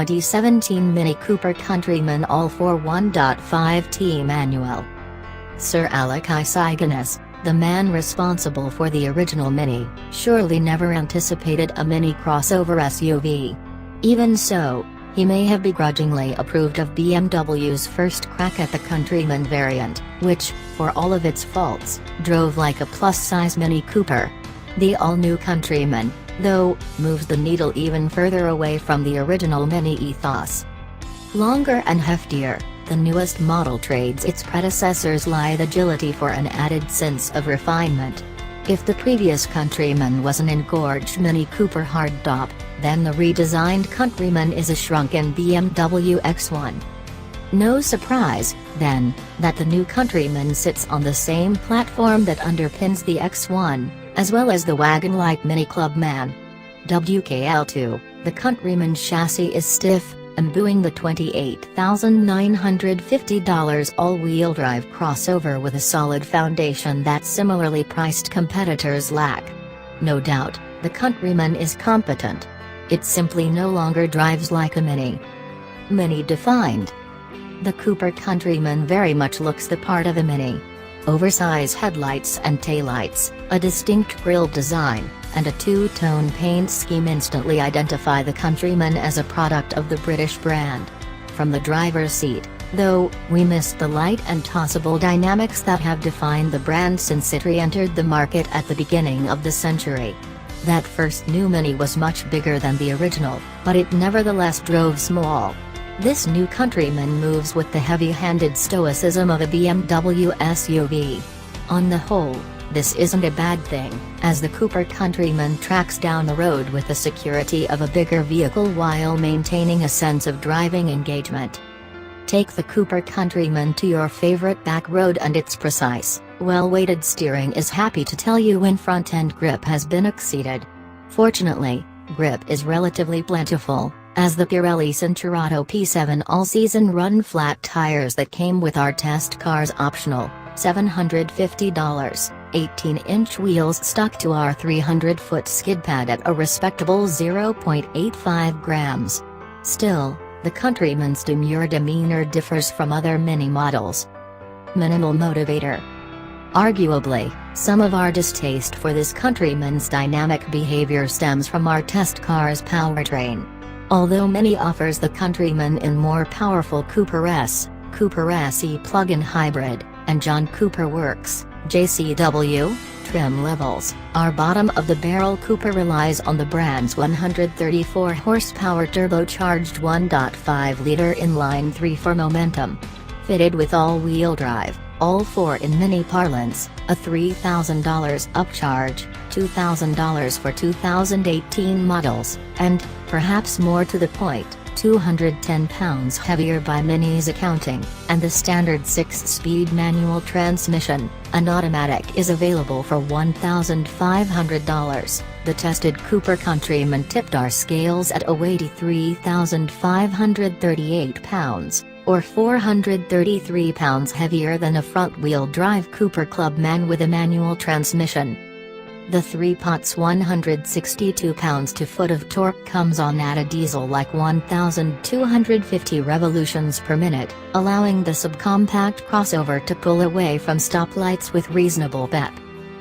2017 Mini Cooper Countryman ALL4 1.5T manual. Sir Alec Isiganis, the man responsible for the original Mini, surely never anticipated a mini crossover SUV. Even so, he may have begrudgingly approved of BMW's first crack at the Countryman variant, which, for all of its faults, drove like a plus-size Mini Cooper. The all-new Countryman, though, moves the needle even further away from the original Mini ethos. Longer and heftier, the newest model trades its predecessor's lithe agility for an added sense of refinement. If the previous Countryman was an engorged Mini Cooper hardtop, then the redesigned Countryman is a shrunken BMW X1. No surprise, then, that the new Countryman sits on the same platform that underpins the X1, as well as the wagon-like Mini Clubman. WKL2, the Countryman chassis is stiff, imbuing the $28,950 all-wheel drive crossover with a solid foundation that similarly priced competitors lack. No doubt, the Countryman is competent. It simply no longer drives like a Mini. Mini defined. The Cooper Countryman very much looks the part of a Mini. Oversize headlights and taillights, a distinct grille design, and a two-tone paint scheme instantly identify the Countryman as a product of the British brand. From the driver's seat, though, we missed the light and tossable dynamics that have defined the brand since it re-entered the market at the beginning of the century. That first new Mini was much bigger than the original, but it nevertheless drove small. This new Countryman moves with the heavy-handed stoicism of a BMW SUV. On the whole, this isn't a bad thing, as the Cooper Countryman tracks down the road with the security of a bigger vehicle while maintaining a sense of driving engagement. Take the Cooper Countryman to your favorite back road and its precise, well-weighted steering is happy to tell you when front-end grip has been exceeded. Fortunately, grip is relatively plentiful, as the Pirelli Cinturato P7 all-season run-flat tires that came with our test car's optional, $750, 18-inch wheels stuck to our 300-foot skid pad at a respectable 0.85 grams. Still, the Countryman's demure demeanor differs from other Mini models. Minimal motivator. Arguably, some of our distaste for this Countryman's dynamic behavior stems from our test car's powertrain. Although Mini offers the Countryman in more powerful Cooper SE plug-in hybrid, and John Cooper Works, JCW, trim levels, our bottom-of-the-barrel Cooper relies on the brand's 134 horsepower turbocharged 1.5-liter inline-3 for momentum. Fitted with all-wheel drive, ALL4 in Mini parlance, a $3,000 upcharge, $2,000 for 2018 models, and, perhaps more to the point, 210 pounds heavier by Mini's accounting, and the standard 6-speed manual transmission, an automatic is available for $1,500. The tested Cooper Countryman tipped our scales at a weighty 3,538 pounds, or 433 pounds heavier than a front-wheel drive Cooper Clubman with a manual transmission. The 3-pot's 162 pounds-to-foot of torque comes on at a diesel-like 1,250 revolutions per minute, allowing the subcompact crossover to pull away from stoplights with reasonable pep.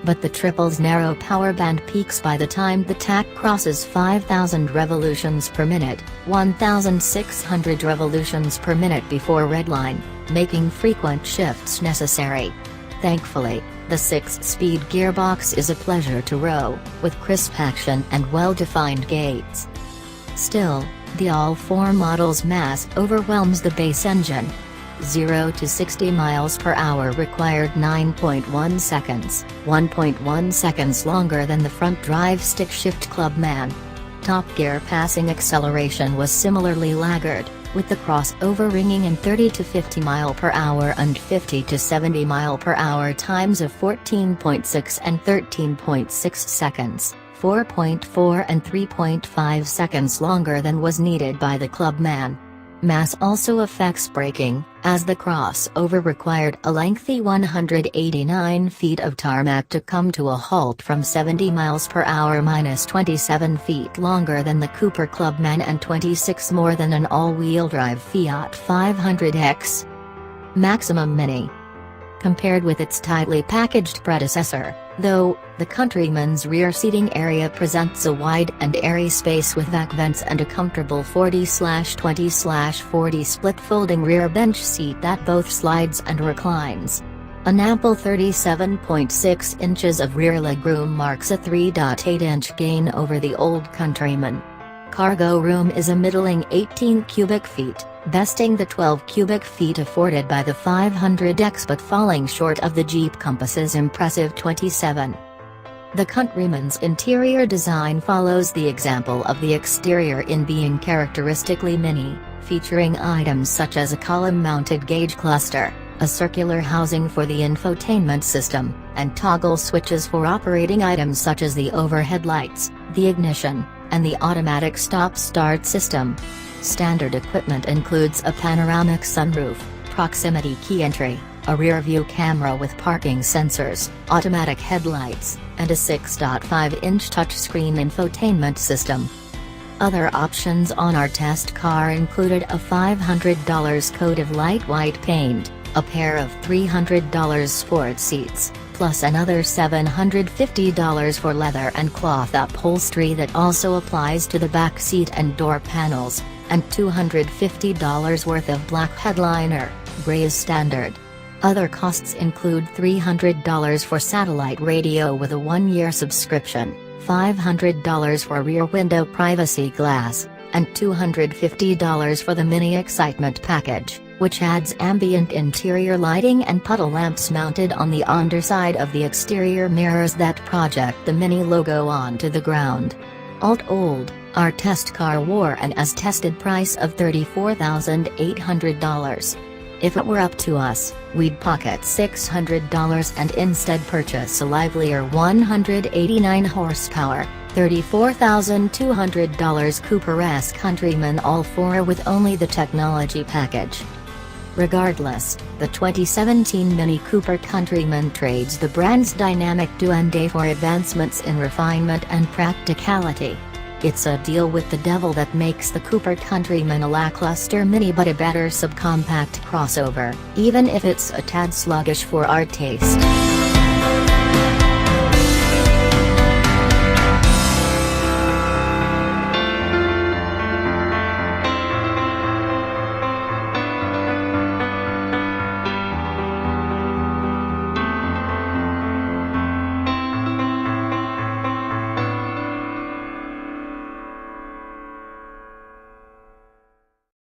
But the triple's narrow power band peaks by the time the TAC crosses 5,000 revolutions per minute, 1,600 revolutions per minute before redline, making frequent shifts necessary. Thankfully, the 6-speed gearbox is a pleasure to row, with crisp action and well-defined gates. Still, the ALL4 model's mass overwhelms the base engine. 0 to 60 miles per hour required 9.1 seconds, 1.1 seconds longer than the front drive stick-shift Clubman. Top gear passing acceleration was similarly laggard, with the crossover ringing in 30 to 50 mile per hour and 50 to 70 mile per hour times of 14.6 and 13.6 seconds, 4.4 and 3.5 seconds longer than was needed by the Clubman. Mass also affects braking, as the crossover required a lengthy 189 feet of tarmac to come to a halt from 70 miles per hour minus 27 feet longer than the Cooper Clubman and 26 more than an all-wheel drive Fiat 500X Maximum Mini. Compared with its tightly packaged predecessor, though, the Countryman's rear seating area presents a wide and airy space with vac vents and a comfortable 40/20/40 split folding rear bench seat that both slides and reclines. An ample 37.6 inches of rear legroom marks a 3.8-inch gain over the old Countryman. Cargo room is a middling 18 cubic feet, besting the 12 cubic feet afforded by the 500X but falling short of the Jeep Compass's impressive 27. The Countryman's interior design follows the example of the exterior in being characteristically mini, featuring items such as a column-mounted gauge cluster, a circular housing for the infotainment system, and toggle switches for operating items such as the overhead lights, the ignition, and the automatic stop-start system. Standard equipment includes a panoramic sunroof, proximity key entry, a rear-view camera with parking sensors, automatic headlights, and a 6.5-inch touchscreen infotainment system. Other options on our test car included a $500 coat of light white paint, a pair of $300 sport seats, plus another $750 for leather and cloth upholstery that also applies to the back seat and door panels, and $250 worth of black headliner, gray is standard. Other costs include $300 for satellite radio with a 1-year subscription, $500 for rear window privacy glass, and $250 for the Mini Excitement package, which adds ambient interior lighting and puddle lamps mounted on the underside of the exterior mirrors that project the Mini logo onto the ground. All told, our test car wore an as-tested price of $34,800. If it were up to us, we'd pocket $600 and instead purchase a livelier 189 horsepower, $34,200 Cooper Countryman ALL4 with only the technology package. Regardless, the 2017 Mini Cooper Countryman trades the brand's dynamic do-and-day for advancements in refinement and practicality. It's a deal with the devil that makes the Cooper Countryman a lackluster mini but a better subcompact crossover, even if it's a tad sluggish for our taste.